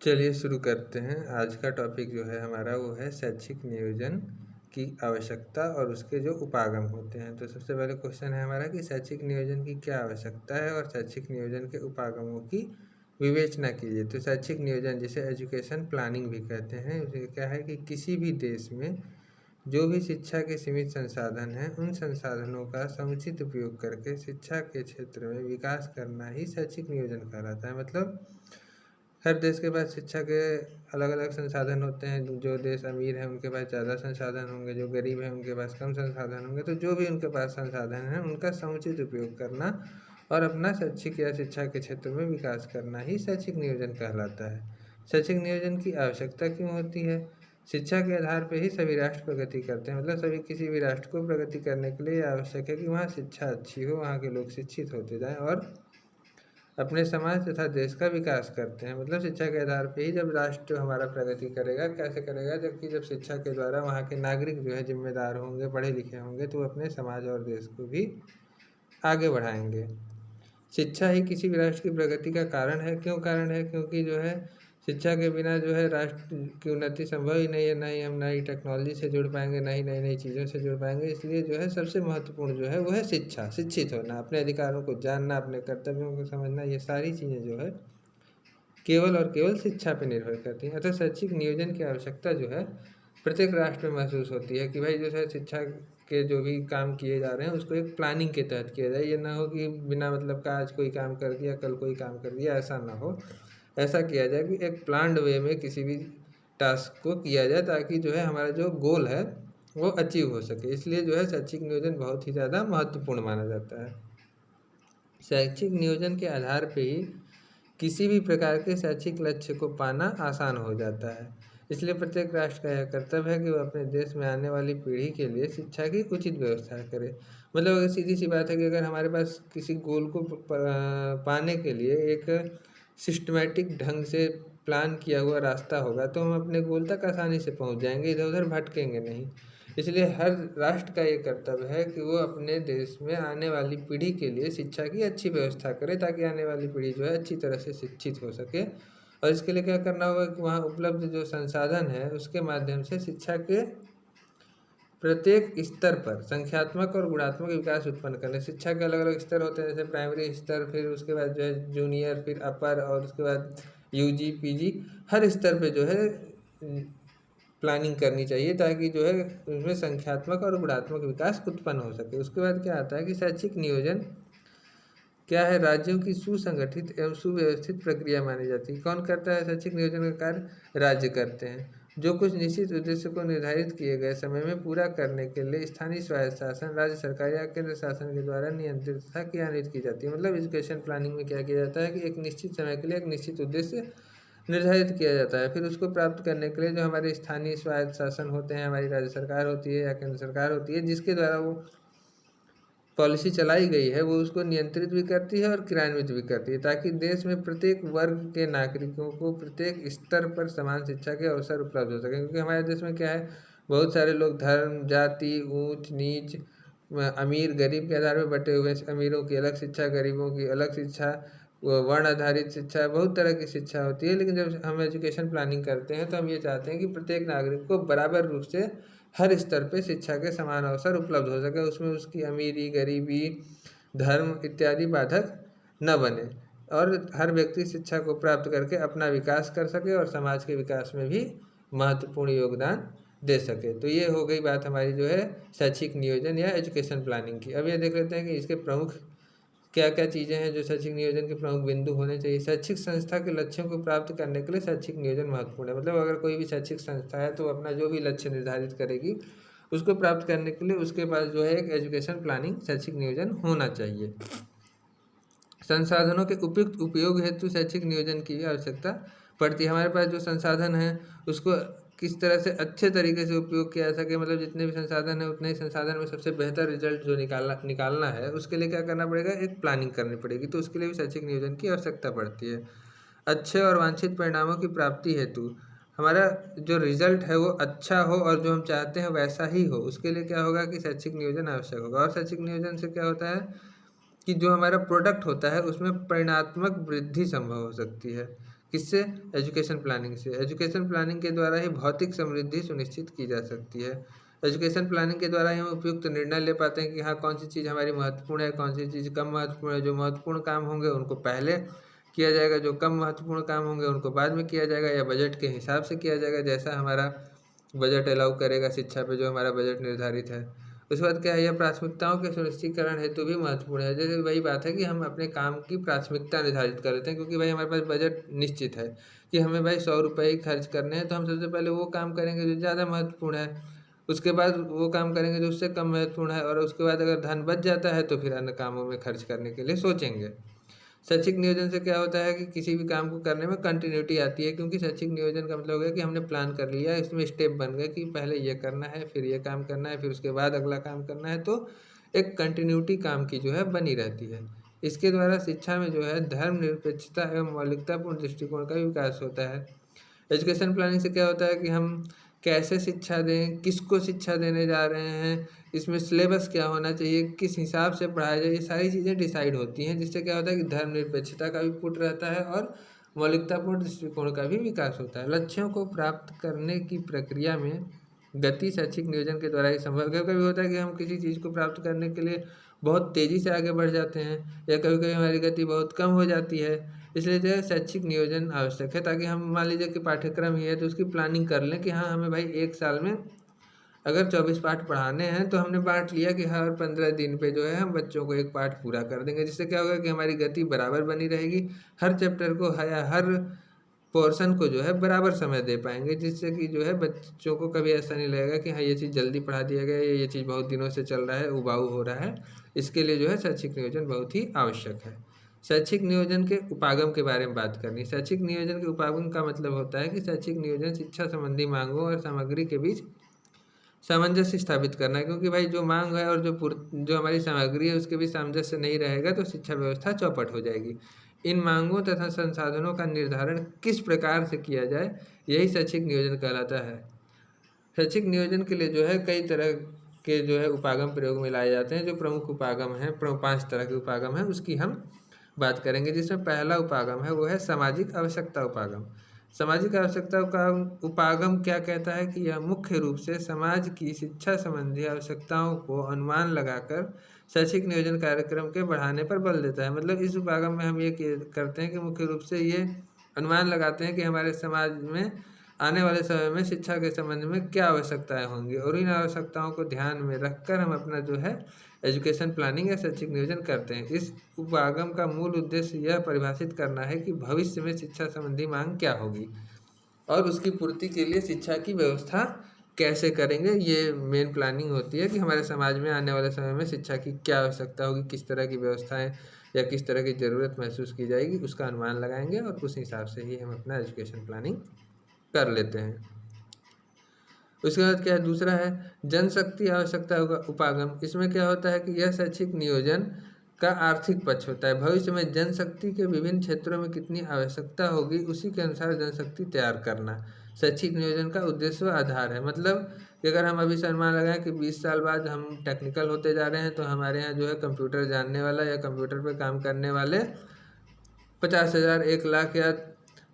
चलिए शुरू करते हैं। आज का टॉपिक जो है हमारा वो है शैक्षिक नियोजन की आवश्यकता और उसके जो उपागम होते हैं। तो सबसे पहले क्वेश्चन है हमारा कि शैक्षिक नियोजन की क्या आवश्यकता है और शैक्षिक नियोजन के उपागमों की विवेचना कीजिए। तो शैक्षिक नियोजन जिसे एजुकेशन प्लानिंग भी कहते हैं, उसे क्या है कि किसी भी देश में जो भी शिक्षा के सीमित संसाधन हैं उन संसाधनों का समुचित उपयोग करके शिक्षा के क्षेत्र में विकास करना ही शैक्षिक नियोजन कहलाता है। मतलब हर देश के पास शिक्षा के अलग अलग संसाधन होते हैं। जो देश अमीर है उनके पास ज़्यादा संसाधन होंगे, जो गरीब है उनके पास कम संसाधन होंगे। तो जो भी उनके पास संसाधन है उनका समुचित उपयोग करना और अपना शैक्षिक या शिक्षा के क्षेत्र में विकास करना ही शैक्षिक नियोजन कहलाता है। शैक्षिक नियोजन की आवश्यकता क्यों होती है? शिक्षा के आधार पर ही सभी राष्ट्र प्रगति करते हैं। मतलब सभी किसी भी राष्ट्र को प्रगति करने के लिए आवश्यक है कि वहाँ शिक्षा अच्छी हो, वहाँ के लोग शिक्षित होते जाएं और अपने समाज तथा देश का विकास करते हैं। मतलब शिक्षा के आधार पे ही जब राष्ट्र हमारा प्रगति करेगा, कैसे करेगा? जबकि जब शिक्षा के द्वारा वहाँ के नागरिक जो है जिम्मेदार होंगे, पढ़े लिखे होंगे, तो अपने समाज और देश को भी आगे बढ़ाएंगे। शिक्षा ही किसी भी राष्ट्र की प्रगति का कारण है। क्यों कारण है? क्योंकि जो है शिक्षा के बिना जो है राष्ट्र की उन्नति संभव ही नहीं है। ना ही हम नई टेक्नोलॉजी से जुड़ पाएंगे, ना ही नई नई चीज़ों से जुड़ पाएंगे। इसलिए जो है सबसे महत्वपूर्ण जो है वो है शिक्षा, शिक्षित होना, अपने अधिकारों को जानना, अपने कर्तव्यों को समझना। ये सारी चीज़ें जो है केवल और केवल शिक्षा पर निर्भर करती हैं। अतः शैक्षिक नियोजन की आवश्यकता जो है प्रत्येक राष्ट्र में महसूस होती है कि भाई जो है शिक्षा के जो भी काम किए जा रहे हैं उसको एक प्लानिंग के तहत किया जाए। ये ना हो कि बिना मतलब का आज कोई काम कर दिया, कल कोई काम कर दिया, ऐसा ना हो। ऐसा किया जाए कि एक प्लान्ड वे में किसी भी टास्क को किया जाए, ताकि जो है हमारा जो गोल है वो अचीव हो सके। इसलिए जो है शैक्षिक नियोजन बहुत ही ज़्यादा महत्वपूर्ण माना जाता है। शैक्षिक नियोजन के आधार पर ही किसी भी प्रकार के शैक्षिक लक्ष्य को पाना आसान हो जाता है। इसलिए प्रत्येक राष्ट्र का यह कर्तव्य है कि वह अपने देश में आने वाली पीढ़ी के लिए शिक्षा की उचित व्यवस्था करे। मतलब अगर सीधी सी बात है कि अगर हमारे पास किसी गोल को पाने के लिए एक सिस्टमेटिक ढंग से प्लान किया हुआ रास्ता होगा तो हम अपने गोल तक आसानी से पहुंच जाएंगे, इधर उधर भटकेंगे नहीं। इसलिए हर राष्ट्र का ये कर्तव्य है कि वो अपने देश में आने वाली पीढ़ी के लिए शिक्षा की अच्छी व्यवस्था करे, ताकि आने वाली पीढ़ी जो है अच्छी तरह से शिक्षित हो सके। और इसके लिए क्या करना होगा कि वहाँ उपलब्ध जो संसाधन है उसके माध्यम से शिक्षा के प्रत्येक स्तर पर संख्यात्मक और गुणात्मक विकास उत्पन्न करना। शिक्षा के अलग अलग स्तर होते हैं, जैसे प्राइमरी स्तर, फिर उसके बाद जो है जूनियर, फिर अपर, और उसके बाद यूजी, पीजी। हर स्तर पे जो है प्लानिंग करनी चाहिए, ताकि जो है उसमें संख्यात्मक और गुणात्मक विकास उत्पन्न हो सके। उसके बाद क्या आता है कि शैक्षिक नियोजन क्या है? राज्यों की सुसंगठित एवं सुव्यवस्थित प्रक्रिया मानी जाती है। कौन करता है शैक्षिक नियोजन का कार्य? राज्य करते हैं, जो कुछ निश्चित उद्देश्य को निर्धारित किए गए समय में पूरा करने के लिए स्थानीय स्वायत्त शासन, राज्य सरकार या केंद्र शासन के द्वारा नियंत्रित तथा क्रियान्वित की जाती है। मतलब एजुकेशन प्लानिंग में क्या किया जाता है कि एक निश्चित समय के लिए एक निश्चित उद्देश्य निर्धारित किया जाता है, फिर उसको प्राप्त करने के लिए जो हमारे स्थानीय स्वायत्त शासन होते हैं, हमारी राज्य सरकार होती है या केंद्र सरकार होती है, जिसके द्वारा वो पॉलिसी चलाई गई है, वो उसको नियंत्रित भी करती है और क्रियान्वित भी करती है, ताकि देश में प्रत्येक वर्ग के नागरिकों को प्रत्येक स्तर पर समान शिक्षा के अवसर उपलब्ध हो सके। क्योंकि हमारे देश में क्या है, बहुत सारे लोग धर्म, जाति, ऊंच नीच, अमीर गरीब के आधार पर बटे हुए हैं। अमीरों की अलग शिक्षा, गरीबों की अलग शिक्षा, वर्ण आधारित शिक्षा, बहुत तरह की शिक्षा होती है। लेकिन जब हम एजुकेशन प्लानिंग करते हैं तो हम ये चाहते हैं कि प्रत्येक नागरिक को बराबर रूप से हर स्तर पे शिक्षा के समान अवसर उपलब्ध हो सके, उसमें उसकी अमीरी, गरीबी, धर्म इत्यादि बाधक न बने, और हर व्यक्ति शिक्षा को प्राप्त करके अपना विकास कर सके और समाज के विकास में भी महत्वपूर्ण योगदान दे सके। तो ये हो गई बात हमारी जो है शैक्षिक नियोजन या एजुकेशन प्लानिंग की। अब ये देख लेते हैं कि इसके प्रमुख क्या क्या चीज़ें हैं जो शैक्षिक नियोजन के प्रमुख बिंदु होने चाहिए। शैक्षिक संस्था के लक्ष्यों को प्राप्त करने के लिए शैक्षिक नियोजन महत्वपूर्ण है। मतलब अगर कोई भी शैक्षिक संस्था है तो अपना जो भी लक्ष्य निर्धारित करेगी उसको प्राप्त करने के लिए उसके पास जो है एक एजुकेशन प्लानिंग शैक्षिक नियोजन होना चाहिए। संसाधनों के उपयुक्त उपयोग हेतु शैक्षिक नियोजन की आवश्यकता पड़ती है। हमारे पास जो संसाधन है उसको किस तरह से अच्छे तरीके से उपयोग किया जा सके, मतलब जितने भी संसाधन है उतने ही संसाधन में सबसे बेहतर रिजल्ट जो निकालना है, उसके लिए क्या करना पड़ेगा? एक प्लानिंग करनी पड़ेगी। तो उसके लिए भी शैक्षिक नियोजन की आवश्यकता पड़ती है। अच्छे और वांछित परिणामों की प्राप्ति हेतु हमारा जो रिजल्ट है वो अच्छा हो और जो हम चाहते हैं वैसा ही हो, उसके लिए क्या होगा कि शैक्षिक नियोजन आवश्यक होगा। और शैक्षिक नियोजन से क्या होता है कि जो हमारा प्रोडक्ट होता है उसमें परिणात्मक वृद्धि संभव हो सकती है। किससे? एजुकेशन प्लानिंग से। एजुकेशन प्लानिंग के द्वारा ही भौतिक समृद्धि सुनिश्चित की जा सकती है। एजुकेशन प्लानिंग के द्वारा ही हम उपयुक्त निर्णय ले पाते हैं कि हाँ, कौन सी चीज़ हमारी महत्वपूर्ण है, कौन सी चीज़ कम महत्वपूर्ण है। जो महत्वपूर्ण काम होंगे उनको पहले किया जाएगा, जो कम महत्वपूर्ण काम होंगे उनको बाद में किया जाएगा, या बजट के हिसाब से किया जाएगा, जैसा हमारा बजट अलाउ करेगा शिक्षा पे जो हमारा बजट निर्धारित है। उसके बाद क्या है, यह प्राथमिकताओं के सुनिश्चितकरण हेतु भी महत्वपूर्ण है। जैसे वही बात है कि हम अपने काम की प्राथमिकता निर्धारित कर लेते हैं, क्योंकि भाई हमारे पास बजट निश्चित है कि हमें भाई 100 रुपये ही खर्च करने हैं, तो हम सबसे पहले वो काम करेंगे जो ज़्यादा महत्वपूर्ण है, उसके बाद वो काम करेंगे जो उससे कम महत्वपूर्ण है, और उसके बाद अगर धन बच जाता है तो फिर अन्य कामों में खर्च करने के लिए सोचेंगे। शैक्षिक नियोजन से क्या होता है कि किसी भी काम को करने में कंटिन्यूटी आती है, क्योंकि शैक्षिक नियोजन का मतलब हो गया कि हमने प्लान कर लिया, इसमें स्टेप बन गए कि पहले ये करना है, फिर ये काम करना है, फिर उसके बाद अगला काम करना है, तो एक कंटिन्यूटी काम की जो है बनी रहती है। इसके द्वारा शिक्षा में जो है धर्मनिरपेक्षता एवं मौलिकतापूर्ण दृष्टिकोण का विकास होता है। एजुकेशन प्लानिंग से क्या होता है कि हम कैसे शिक्षा दें, किसको शिक्षा देने जा रहे हैं, इसमें सिलेबस क्या होना चाहिए, किस हिसाब से पढ़ाया जाए, ये सारी चीज़ें डिसाइड होती हैं, जिससे क्या होता है कि धर्मनिरपेक्षता का भी पुट रहता है और मौलिकतापूर्ण दृष्टिकोण का भी विकास होता है। लक्ष्यों को प्राप्त करने की प्रक्रिया में गति शैक्षिक नियोजन के द्वारा ही संभव है। कभी कभी होता है कि हम किसी चीज़ को प्राप्त करने के लिए बहुत तेज़ी से आगे बढ़ जाते हैं, या कभी कभी हमारी गति बहुत कम हो जाती है। इसलिए जो है शैक्षिक नियोजन आवश्यक है, ताकि हम मान लीजिए कि पाठ्यक्रम ही है तो उसकी प्लानिंग कर लें कि हाँ, हमें भाई 1 साल में अगर 24 पाठ पढ़ाने हैं, तो हमने बांट लिया कि हर 15 दिन पे जो है हम बच्चों को एक पाठ पूरा कर देंगे, जिससे क्या होगा कि हमारी गति बराबर बनी रहेगी। हर चैप्टर को या हर पोर्शन को जो है बराबर समय दे पाएंगे, जिससे कि जो है बच्चों को कभी ऐसा नहीं लगेगा कि हाँ, ये चीज़ जल्दी पढ़ा दिया गया है, ये चीज़ बहुत दिनों से चल रहा है, उबाऊ हो रहा है। इसके लिए जो है शैक्षिक नियोजन बहुत ही आवश्यक है। शैक्षिक नियोजन के उपागम के बारे में बात करनी। शैक्षिक नियोजन के उपागम का मतलब होता है कि शैक्षिक नियोजन शिक्षा संबंधी मांगों और सामग्री के बीच सामंजस्य स्थापित करना है, क्योंकि भाई जो मांग है और जो हमारी सामग्री है उसके बीच सामंजस्य नहीं रहेगा तो शिक्षा व्यवस्था चौपट हो जाएगी। इन मांगों तथा संसाधनों का निर्धारण किस प्रकार से किया जाए, यही शैक्षिक नियोजन कहलाता है। शैक्षिक नियोजन के लिए जो है कई तरह के जो है उपागम प्रयोग में लाए जाते हैं। जो प्रमुख उपागम हैं, 5 तरह के उपागम हैं, उसकी हम बात करेंगे। जिसमें पहला उपागम है वो है सामाजिक आवश्यकता उपागम। सामाजिक आवश्यकता का उपागम क्या कहता है कि यह मुख्य रूप से समाज की शिक्षा संबंधी आवश्यकताओं को अनुमान लगाकर शैक्षिक नियोजन कार्यक्रम के बढ़ाने पर बल देता है। मतलब इस उपागम में हम ये करते हैं कि मुख्य रूप से ये अनुमान लगाते हैं कि हमारे समाज में आने वाले समय में शिक्षा के संबंध में क्या आवश्यकताएं होंगी, और इन आवश्यकताओं को ध्यान में रखकर हम अपना जो है एजुकेशन प्लानिंग या शैक्षिक नियोजन करते हैं। इस उपागम का मूल उद्देश्य यह परिभाषित करना है कि भविष्य में शिक्षा संबंधी मांग क्या होगी और उसकी पूर्ति के लिए शिक्षा की व्यवस्था कैसे करेंगे। ये मेन प्लानिंग होती है कि हमारे समाज में आने वाले समय में शिक्षा की क्या आवश्यकता होगी, किस तरह की व्यवस्थाएं या किस तरह की ज़रूरत महसूस की जाएगी, उसका अनुमान लगाएंगे और उस हिसाब से ही हम अपना एजुकेशन प्लानिंग कर लेते हैं। उसके बाद क्या है, दूसरा है जनशक्ति आवश्यकता उपागम। इसमें क्या होता है कि यह शैक्षिक नियोजन का आर्थिक पक्ष होता है। भविष्य में जनशक्ति के विभिन्न क्षेत्रों में कितनी आवश्यकता होगी उसी के अनुसार जनशक्ति तैयार करना शैक्षिक नियोजन का उद्देश्य व आधार है। मतलब कि अगर हम अभी से अनुमान लगाएं कि 20 साल बाद हम टेक्निकल होते जा रहे हैं, तो हमारे यहाँ जो है कंप्यूटर जानने वाला या कंप्यूटर पर काम करने वाले 50,000, 1 लाख या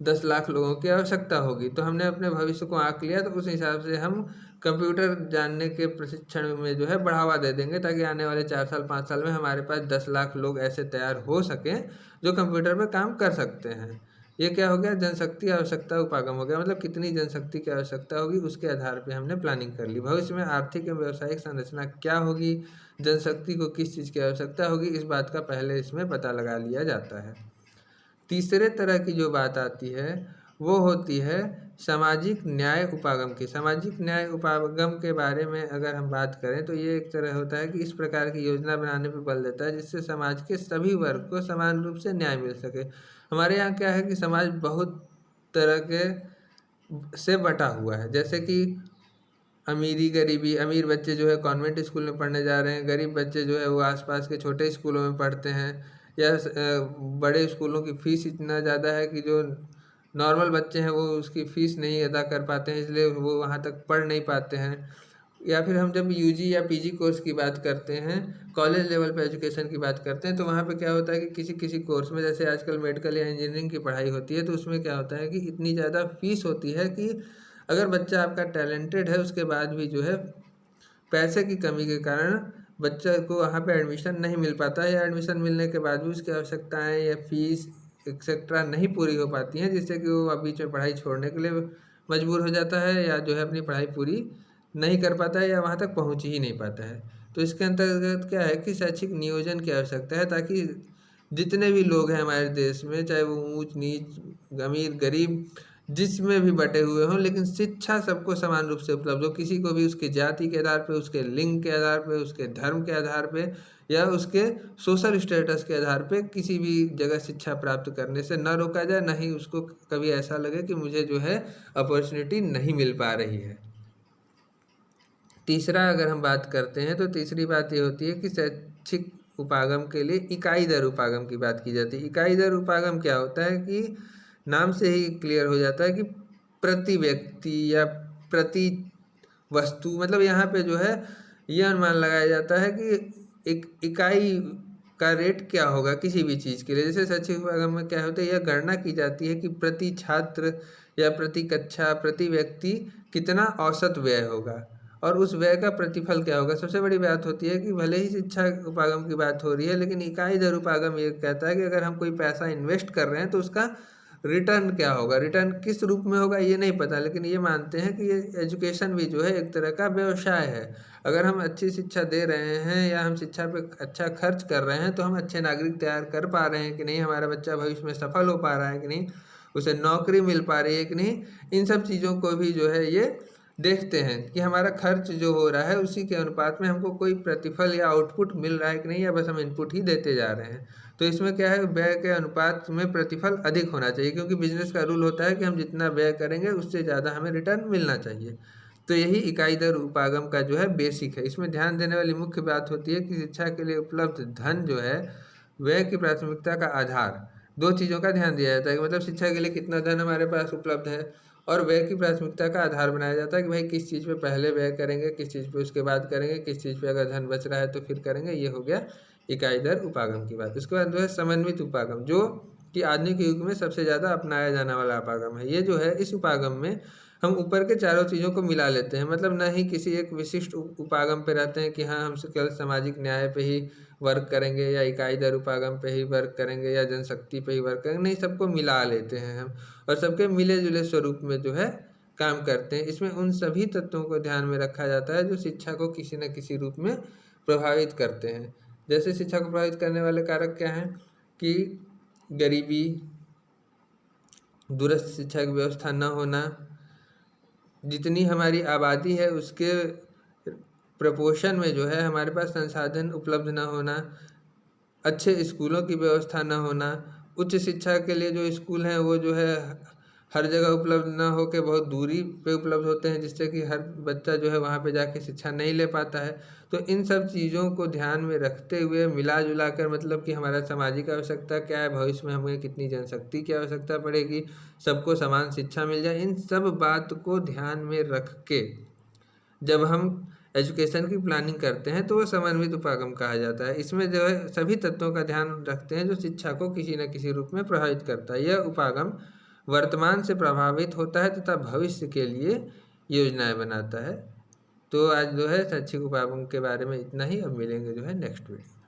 10 लाख लोगों की आवश्यकता होगी। तो हमने अपने भविष्य को आंक लिया, तो उस हिसाब से हम कंप्यूटर जानने के प्रशिक्षण में जो है बढ़ावा दे देंगे, ताकि आने वाले 4 साल 5 साल में हमारे पास 10 लाख लोग ऐसे तैयार हो सकें जो कंप्यूटर पर काम कर सकते हैं। ये क्या हो गया, जनशक्ति आवश्यकता उपागम हो गया। मतलब कितनी जनशक्ति की आवश्यकता होगी उसके आधार पर हमने प्लानिंग कर ली। भविष्य में आर्थिक एवं व्यावसायिक संरचना क्या होगी, जनशक्ति को किस चीज़ की आवश्यकता होगी, इस बात का पहले इसमें पता लगा लिया जाता है। तीसरे तरह की जो बात आती है वो होती है सामाजिक न्याय उपागम की। सामाजिक न्याय उपागम के बारे में अगर हम बात करें तो ये एक तरह होता है कि इस प्रकार की योजना बनाने पर बल देता है जिससे समाज के सभी वर्ग को समान रूप से न्याय मिल सके। हमारे यहाँ क्या है कि समाज बहुत तरह के से बटा हुआ है, जैसे कि अमीरी गरीबी। अमीर बच्चे जो है कॉन्वेंट स्कूल में पढ़ने जा रहे हैं, गरीब बच्चे जो है वो आसपास के छोटे स्कूलों में पढ़ते हैं, या बड़े स्कूलों की फ़ीस इतना ज़्यादा है कि जो नॉर्मल बच्चे हैं वो उसकी फ़ीस नहीं अदा कर पाते हैं, इसलिए वो वहाँ तक पढ़ नहीं पाते हैं। या फिर हम जब यूजी या पीजी कोर्स की बात करते हैं, कॉलेज लेवल पे एजुकेशन की बात करते हैं, तो वहाँ पे क्या होता है कि किसी किसी कोर्स में, जैसे आजकल मेडिकल या इंजीनियरिंग की पढ़ाई होती है, तो उसमें क्या होता है कि इतनी ज़्यादा फीस होती है कि अगर बच्चा आपका टैलेंटेड है उसके बाद भी जो है पैसे की कमी के कारण बच्चे को वहाँ पे एडमिशन नहीं मिल पाता है, या एडमिशन मिलने के बाद भी उसकी आवश्यकताएं या फीस एक्सेट्रा नहीं पूरी हो पाती हैं, जिससे कि वो बीच में पढ़ाई छोड़ने के लिए मजबूर हो जाता है, या जो है अपनी पढ़ाई पूरी नहीं कर पाता है, या वहाँ तक पहुँच ही नहीं पाता है। तो इसके अंतर्गत क्या है कि शैक्षिक नियोजन की आवश्यकता है, ताकि जितने भी लोग हैं हमारे देश में, चाहे वो ऊंच नीच अमीर गरीब जिसमें भी बटे हुए हों, लेकिन शिक्षा सबको समान रूप से उपलब्ध हो। किसी को भी उसकी जाति के आधार पे, उसके लिंग के आधार पे, उसके धर्म के आधार पे, या उसके सोशल स्टेटस के आधार पे किसी भी जगह शिक्षा प्राप्त करने से न रोका जाए, ना ही उसको कभी ऐसा लगे कि मुझे जो है अपॉर्चुनिटी नहीं मिल पा रही है। तीसरा अगर हम बात करते हैं तो तीसरी बात ये होती है कि शैक्षिक उपागम के लिए इकाई दर उपागम की बात की जाती है। इकाई दर उपागम क्या होता है कि नाम से ही क्लियर हो जाता है कि प्रति व्यक्ति या प्रति वस्तु, मतलब यहाँ पे जो है यह अनुमान लगाया जाता है कि एक इकाई का रेट क्या होगा किसी भी चीज़ के लिए। जैसे शैक्षिक उपागम में क्या होता है, यह गणना की जाती है कि प्रति छात्र या प्रति कक्षा प्रति व्यक्ति कितना औसत व्यय होगा, और उस व्यय का प्रतिफल क्या होगा। सबसे बड़ी बात होती है कि भले ही शिक्षा उपागम की बात हो रही है, लेकिन इकाई दर उपागम ये कहता है कि अगर हम कोई पैसा इन्वेस्ट कर रहे हैं तो उसका रिटर्न क्या होगा, रिटर्न किस रूप में होगा ये नहीं पता, लेकिन ये मानते हैं कि ये एजुकेशन भी जो है एक तरह का व्यवसाय है। अगर हम अच्छी शिक्षा दे रहे हैं या हम शिक्षा पे अच्छा खर्च कर रहे हैं, तो हम अच्छे नागरिक तैयार कर पा रहे हैं कि नहीं, हमारा बच्चा भविष्य में सफल हो पा रहा है कि नहीं, उसे नौकरी मिल पा रही है कि नहीं, इन सब चीज़ों को भी जो है ये देखते हैं कि हमारा खर्च जो हो रहा है उसी के अनुपात में हमको कोई प्रतिफल या आउटपुट मिल रहा है कि नहीं, या बस हम इनपुट ही देते जा रहे हैं। तो इसमें क्या है, व्यय के अनुपात में प्रतिफल अधिक होना चाहिए, क्योंकि बिजनेस का रूल होता है कि हम जितना व्यय करेंगे उससे ज़्यादा हमें रिटर्न मिलना चाहिए। तो यही इकाई दर उपागम का जो है बेसिक है। इसमें ध्यान देने वाली मुख्य बात होती है कि शिक्षा के लिए उपलब्ध धन जो है व्यय की प्राथमिकता का आधार, दो चीज़ों का ध्यान दिया जाता है कि मतलब शिक्षा के लिए कितना धन हमारे पास उपलब्ध है, और व्यय की प्राथमिकता का आधार बनाया जाता है कि भाई किस चीज़ पे पहले व्यय करेंगे, किस चीज़ पे उसके बाद करेंगे, किस चीज़ पे अगर धन बच रहा है तो फिर करेंगे। ये हो गया इकाई दर उपागम की बात। उसके बाद जो है समन्वित उपागम, जो कि आधुनिक युग में सबसे ज़्यादा अपनाया जाने वाला उपागम है। ये जो है, इस उपागम में हम ऊपर के चारों चीज़ों को मिला लेते हैं, मतलब न ही किसी एक विशिष्ट उपागम पे रहते हैं कि हाँ हम केवल सामाजिक न्याय पे ही वर्क करेंगे, या इकाई दर उपागम पे ही वर्क करेंगे, या जनशक्ति पे ही वर्क करेंगे, नहीं, सबको मिला लेते हैं हम, और सबके मिले जुले स्वरूप में जो है काम करते हैं। इसमें उन सभी तत्वों को ध्यान में रखा जाता है जो शिक्षा को किसी न किसी रूप में प्रभावित करते हैं। जैसे शिक्षा को प्रभावित करने वाले कारक क्या हैं कि गरीबी, दूरस्थ शिक्षा की व्यवस्था न होना, जितनी हमारी आबादी है उसके प्रपोर्शन में जो है हमारे पास संसाधन उपलब्ध न होना, अच्छे स्कूलों की व्यवस्था न होना, उच्च शिक्षा के लिए जो स्कूल हैं वो जो है हर जगह उपलब्ध ना हो के बहुत दूरी पे उपलब्ध होते हैं, जिससे कि हर बच्चा जो है वहाँ पे जाके शिक्षा नहीं ले पाता है। तो इन सब चीज़ों को ध्यान में रखते हुए मिला जुला कर, मतलब कि हमारा सामाजिक आवश्यकता क्या है, भविष्य में हमें कितनी जनशक्ति की आवश्यकता पड़ेगी, सबको समान शिक्षा मिल जाए, इन सब बात को ध्यान में रख के जब हम एजुकेशन की प्लानिंग करते हैं तो वो समन्वित उपागम कहा जाता है। इसमें जो है सभी तत्वों का ध्यान रखते हैं जो शिक्षा को किसी न किसी रूप में प्रभावित करता है। यह उपागम वर्तमान से प्रभावित होता है तथा भविष्य के लिए योजनाएं बनाता है। तो आज जो है शैक्षिक उपागम के बारे में इतना ही। अब मिलेंगे जो है नेक्स्ट वीडियो।